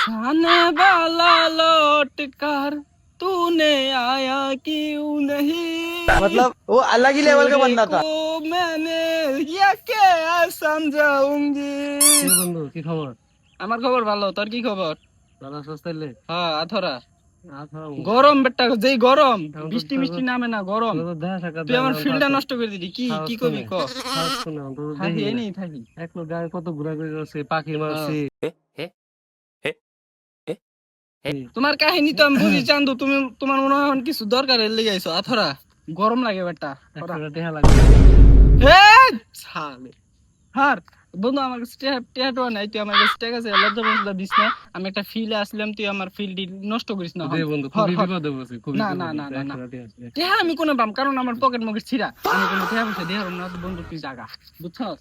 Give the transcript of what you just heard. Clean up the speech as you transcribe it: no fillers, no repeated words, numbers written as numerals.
जाने वाला लौट कर तूने आया क्यों नहीं मतलब वो अलग ही लेवल का बंदा था। को मैंने ये क्या समझाऊंगी। বন্ধু কি খবর? আমার খবর ভালো, তোর কি খবর? ভালো আছিস তাইলে? হ্যাঁ আথরা আচ্ছা গরম বেটা, যেই গরম এখন তো বৃষ্টি তোর- মিষ্টি নামে না, গরম। তোর তো দেখা সাক্ষাৎ তুই দেয় আমার না, ফিল্ডটা তারপর নষ্ট করে দিলি। কি সাহস কি তো কবি নেই, ক। সাহস তো নেই, তোর তো থাকি দেখি এই না। নেই থাকি। এক লোক গায়ে কত ঘোরাঘুরি করছে, পাখি মারছি। তোমার কাহিনী তো আমি বুঝি চান্দু, তুমি তোমার মনে হয় এখন কিছু দরকার লেগে আইছো আথরা। গরম লাগে বেটা। একশো টাকা লাগবে। হে ছালে হার বন্ধু, আমার কাছে টেহাটো নাই, তুই আমার কাছে টাকা আছে, লজ্জা মজা দিস না। আমি একটা ফিলে আসলাম, তুই আমার ফিল্ড নষ্ট করিস না। দে বন্ধু, হর খুবই হর বিপদে পড়ছি, খুবই না না বিপদে না পড়ছি, না না, 100 টাকা আছে। টেহা আমি কোনো পাম, কারণ আমার পকেট মকেট ছিড়া। আমি কোনো টেহা পয়সা দেহার না তো বন্ধু, তুই জাগা বুঝছস।